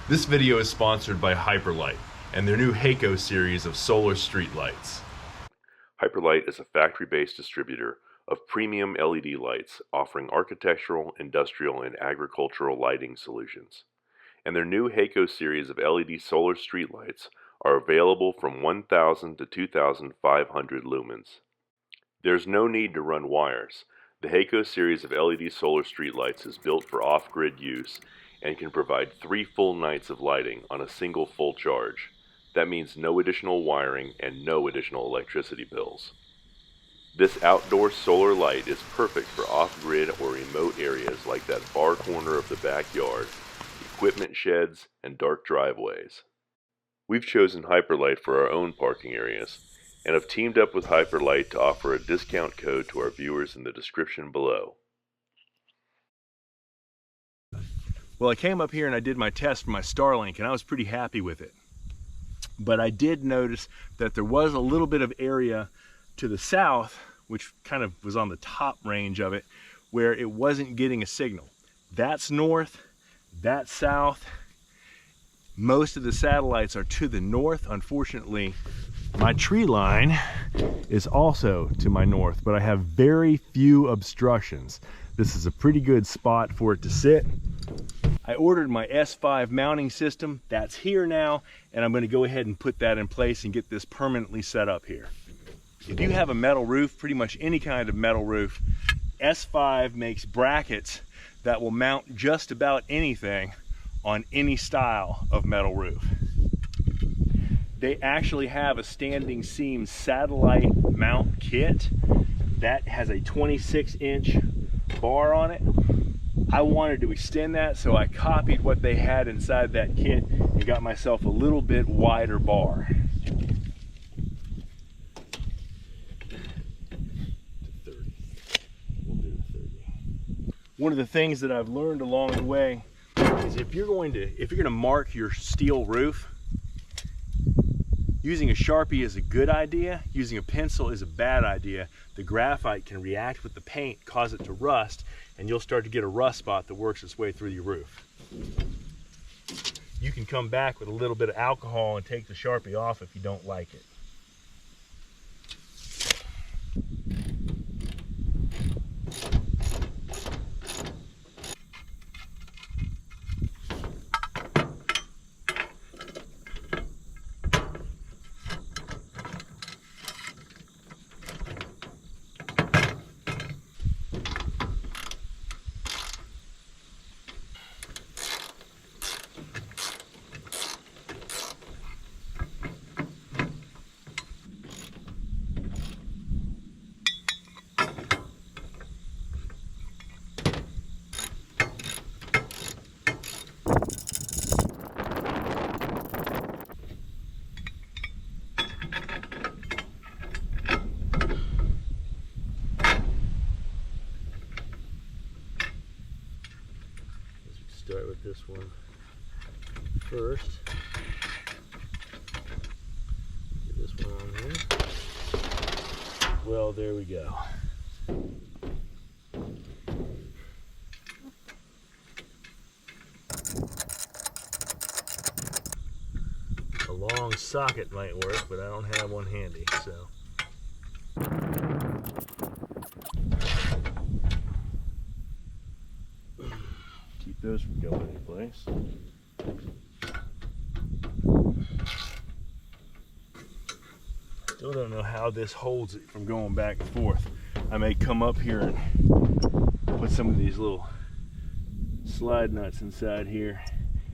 This video is sponsored by Hyperlite and their new Haco series of solar streetlights. Hyperlite is a factory-based distributor of premium LED lights offering architectural, industrial, and agricultural lighting solutions. And their new Haco series of LED solar streetlights are available from 1,000 to 2,500 lumens. There's no need to run wires. The Haco series of LED solar streetlights is built for off-grid use and can provide 3 full nights of lighting on a single full charge. That means no additional wiring and no additional electricity bills. This outdoor solar light is perfect for off-grid or remote areas like that far corner of the backyard, equipment sheds, and dark driveways. We've chosen Hyperlite for our own parking areas and have teamed up with Hyperlite to offer a discount code to our viewers in the description below. Well, I came up here and I did my test for my Starlink and I was pretty happy with it. But I did notice that there was a little bit of area to the south, which kind of was on the top range of it, where it wasn't getting a signal. That's north, that's south. Most of the satellites are to the north. Unfortunately, my tree line is also to my north, but I have very few obstructions. This is a pretty good spot for it to sit. I ordered my S5 mounting system. That's here now, and I'm going to go ahead and put that in place and get this permanently set up here. If you have a metal roof, pretty much any kind of metal roof, S5 makes brackets that will mount just about anything on any style of metal roof. They actually have a standing seam satellite mount kit that has a 26-inch bar on it. I wanted to extend that, so I copied what they had inside that kit and got myself a little bit wider bar. One of the things that I've learned along the way is if you're going to mark your steel roof, using a Sharpie is a good idea, using a pencil is a bad idea. The graphite can react with the paint, cause it to rust, and you'll start to get a rust spot that works its way through your roof. You can come back with a little bit of alcohol and take the Sharpie off if you don't like it. Start with this one first. Get this one on here. Well, there we go. A long socket might work, but I don't have one handy, so. Keep those from going any place. Still don't know how this holds it from going back and forth. I may come up here and put some of these little slide nuts inside here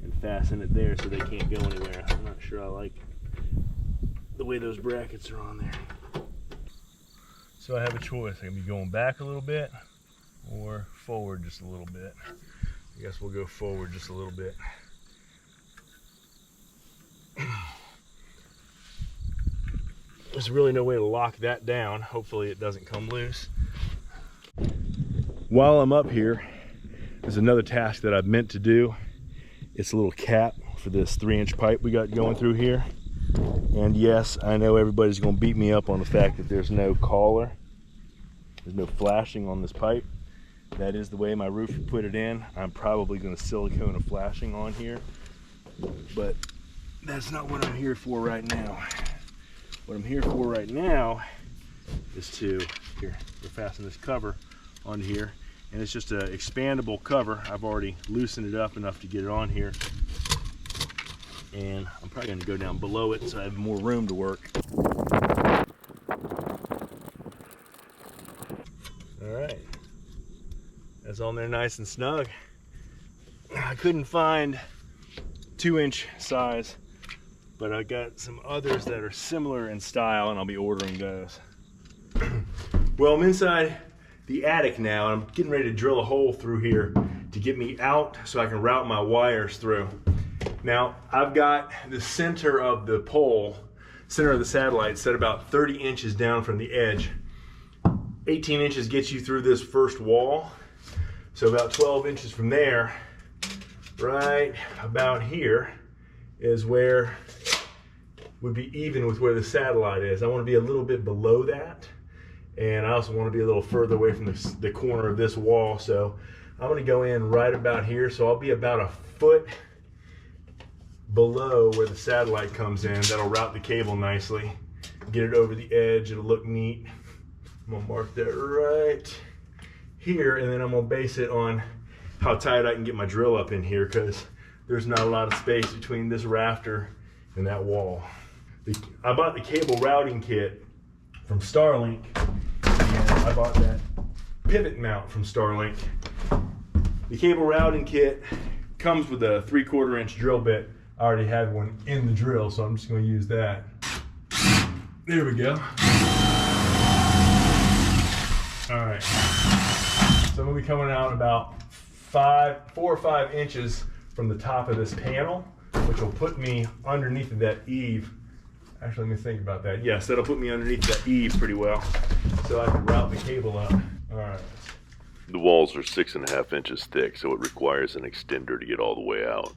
and fasten it there so they can't go anywhere. I'm not sure I like the way those brackets are on there. So I have a choice. I can be going back a little bit or forward just a little bit. I guess we'll go forward just a little bit. There's really no way to lock that down. Hopefully it doesn't come loose. While I'm up here, there's another task that I've meant to do. It's a little cap for this 3-inch pipe we got going through here. And yes, I know everybody's gonna beat me up on the fact that there's no collar. There's no flashing on this pipe. That is the way my roofer put it in. I'm probably going to silicone a flashing on here But that's not what I'm here for right now. What I'm here for right now is to, here, we'll fasten this cover onto here. And it's just an expandable cover. I've already loosened it up enough to get it on here. And I'm probably gonna go down below it so I have more room to work. All right, that's on there nice and snug. I couldn't find 2-inch size, but I got some others that are similar in style and I'll be ordering those. Well, I'm inside the attic now and I'm getting ready to drill a hole through here to get me out so I can route my wires through. Now, I've got the center of the pole, center of the satellite, set about 30 inches down from the edge. 18 inches gets you through this first wall. So about 12 inches from there, right about here, is where would be even with where the satellite is. I want to be a little bit below that. And I also want to be a little further away from the corner of this wall. So I'm going to go in right about here. So I'll be about a foot below where the satellite comes in. That'll route the cable nicely. Get it over the edge. It'll look neat. I'm going to mark that right here. And then I'm going to base it on how tight I can get my drill up in here because there's not a lot of space between this rafter and that wall. I bought the cable routing kit from Starlink. And I bought that pivot mount from Starlink. The cable routing kit comes with a 3/4 inch drill bit. I already had one in the drill, so I'm just going to use that. There we go. All right. So I'm going to be coming out about 4 or 5 inches from the top of this panel, which will put me underneath of that eave. Actually, let me think about that. Yes, that'll put me underneath that eave pretty well, so I can route the cable up. All right. The walls are 6.5 inches thick, so it requires an extender to get all the way out.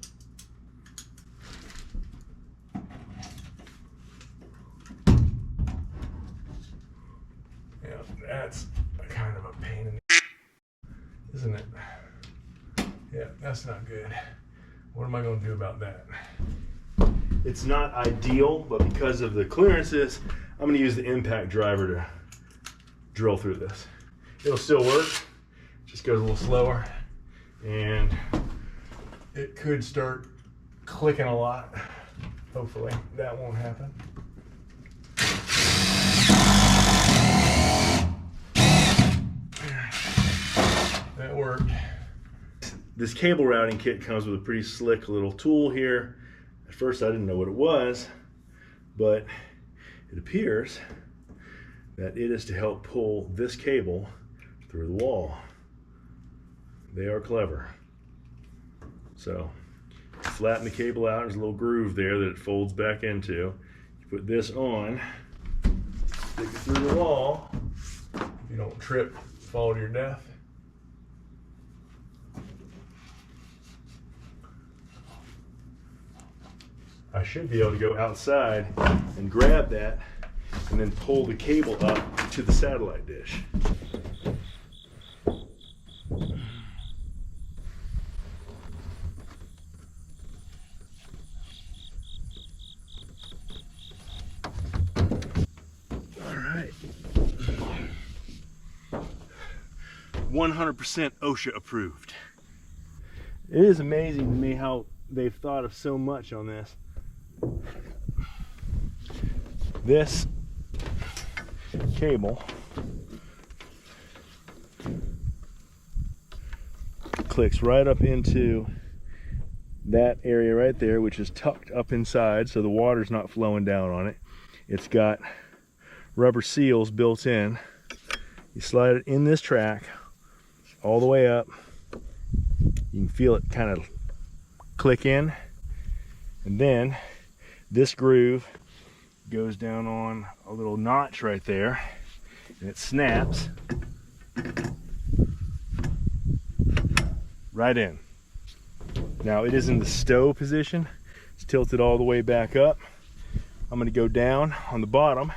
Yeah, that's kind of a pain in the, isn't it? Yeah, that's not good. What am I going to do about that? It's not ideal, but because of the clearances, I'm going to use the impact driver to drill through this. It'll still work, just goes a little slower, and it could start clicking a lot. Hopefully that won't happen. That worked. This cable routing kit comes with a pretty slick little tool here. At first I didn't know what it was, but it appears that it is to help pull this cable through the wall. They are clever. So, flatten the cable out, there's a little groove there that it folds back into. You put this on, stick it through the wall. If you don't trip, fall to your death. I should be able to go outside and grab that and then pull the cable up to the satellite dish. All right. 100% OSHA approved. It is amazing to me how they've thought of so much on this. This cable clicks right up into that area right there, which is tucked up inside so the water's not flowing down on it. It's got rubber seals built in. You slide it in this track all the way up. You can feel it kind of click in, and then this groove goes down on a little notch right there, and it snaps right in. Now it is in the stow position. It's tilted all the way back up. I'm going to go down on the bottom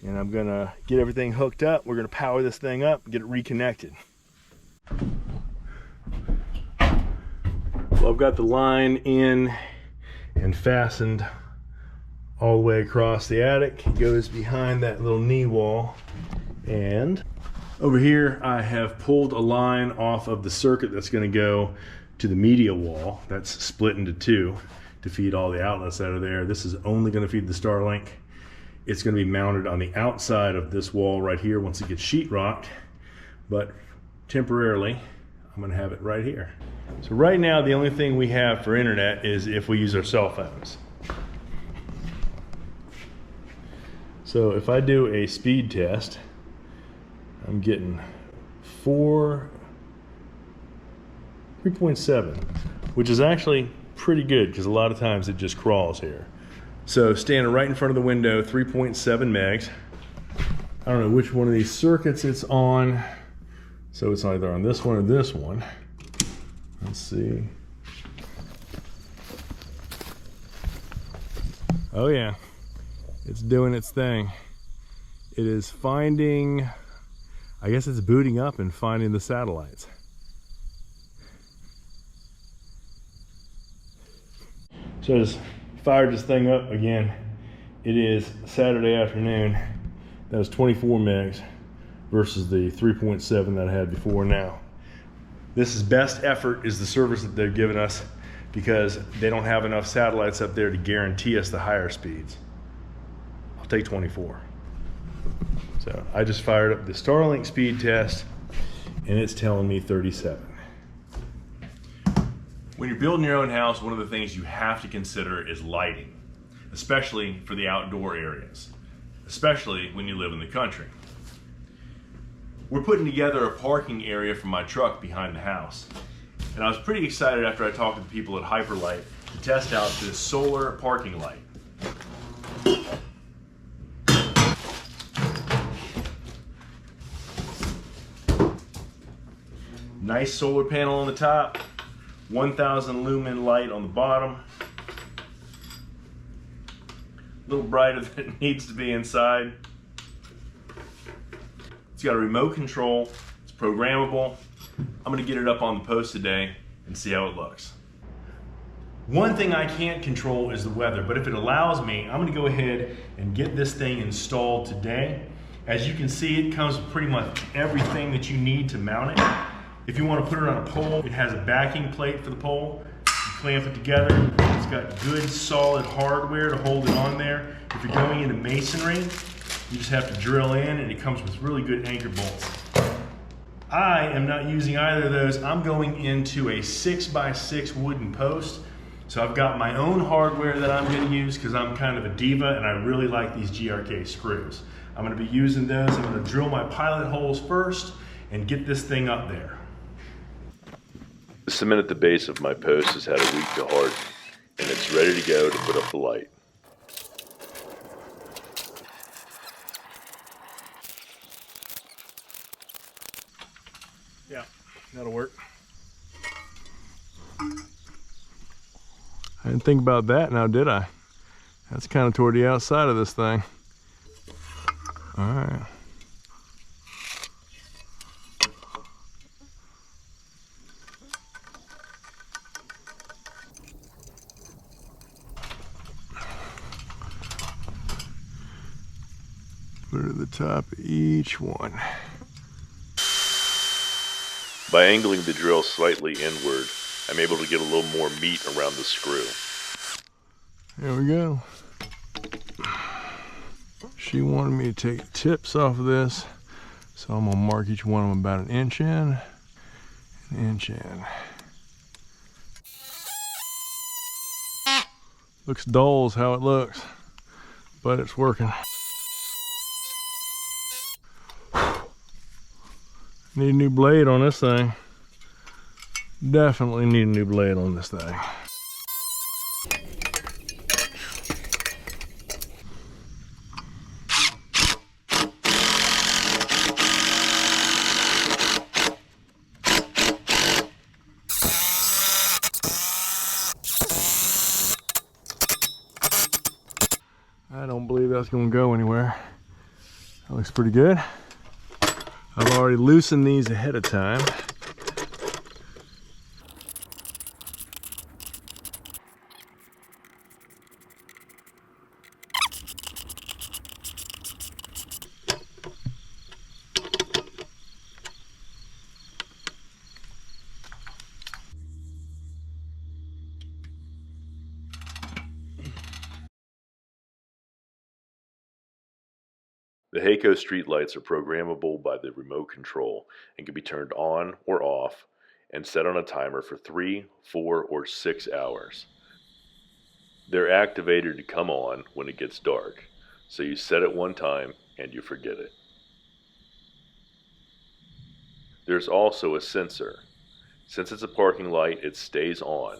and I'm going to get everything hooked up. We're going to power this thing up and get it reconnected. Well, So I've got the line in and fastened all the way across the attic. It goes behind that little knee wall. And over here I have pulled a line off of the circuit that's going to go to the media wall. That's split into two to feed all the outlets that are there. This is only going to feed the Starlink. It's going to be mounted on the outside of this wall right here once it gets sheetrocked, but temporarily I'm going to have it right here. So right now the only thing we have for internet is if we use our cell phones. So if I do a speed test, I'm getting 3.7, which is actually pretty good because a lot of times it just crawls here. So standing right in front of the window, 3.7 megs. I don't know which one of these circuits it's on. So it's either on this one or this one. Let's see. Oh yeah, it's doing its thing. It is finding, I guess it's booting up and finding the satellites. So just fired this thing up again. It is Saturday afternoon. That was 24 megs versus the 3.7 that I had before now. This is best effort is the service that they've given us because they don't have enough satellites up there to guarantee us the higher speeds. I'll take 24. So I just fired up the Starlink speed test and it's telling me 37. When you're building your own house, one of the things you have to consider is lighting, especially for the outdoor areas, especially when you live in the country. We're putting together a parking area for my truck behind the house. And I was pretty excited after I talked to the people at Hyperlite to test out this solar parking light. Nice solar panel on the top, 1,000 lumen light on the bottom. A little brighter than it needs to be inside. It's got a remote control, it's programmable. I'm gonna get it up on the post today and see how it looks. One thing I can't control is the weather, but if it allows me, I'm gonna go ahead and get this thing installed today. As you can see, it comes with pretty much everything that you need to mount it. If you want to put it on a pole, it has a backing plate for the pole. You clamp it together. It's got good solid hardware to hold it on there. If you're going into masonry, you just have to drill in and it comes with really good anchor bolts. I am not using either of those. I'm going into a 6x6 wooden post. So I've got my own hardware that I'm going to use because I'm kind of a diva and I really like these GRK screws. I'm going to be using those. I'm going to drill my pilot holes first and get this thing up there. The cement at the base of my post has had a week to harden, and it's ready to go to put up the light. Yeah, that'll work. I didn't think about that now, did I? That's kind of toward the outside of this thing. All right. Put it at the top of each one. By angling the drill slightly inward, I'm able to get a little more meat around the screw. There we go. She wanted me to take tips off of this, so I'm gonna mark each one of them about an inch in, an inch in. Looks dull as how it looks, but it's working. Need a new blade on this thing. Definitely need a new blade on this thing. I don't believe that's going to go anywhere. That looks pretty good. I've already loosened these ahead of time. The Haco streetlights are programmable by the remote control and can be turned on or off and set on a timer for 3, 4, or 6 hours. They're activated to come on when it gets dark, so you set it one time and you forget it. There's also a sensor. Since it's a parking light, it stays on,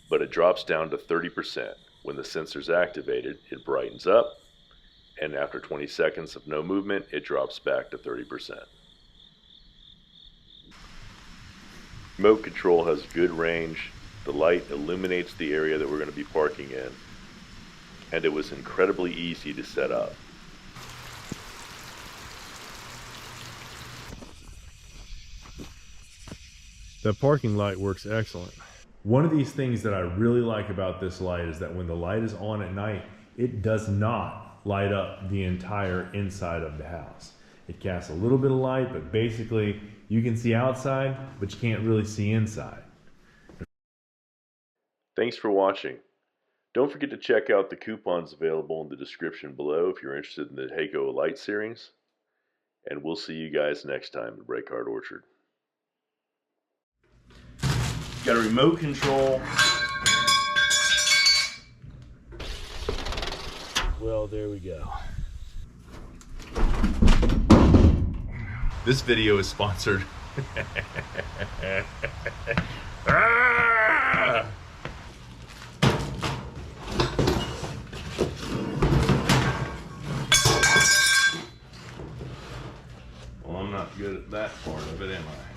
but it drops down to 30%. When the sensor's activated, it brightens up, and after 20 seconds of no movement, it drops back to 30%. Remote control has good range. The light illuminates the area that we're going to be parking in, and it was incredibly easy to set up. The parking light works excellent. One of these things that I really like about this light is that when the light is on at night, it does not light up the entire inside of the house. It casts a little bit of light, but basically you can see outside, but you can't really see inside. Thanks for watching. Don't forget to check out the coupons available in the description below if you're interested in the Haco light series. And we'll see you guys next time at BreakHeartOrchard. Got a remote control. Well, there we go. This video is sponsored. Well, I'm not good at that part of it, am I?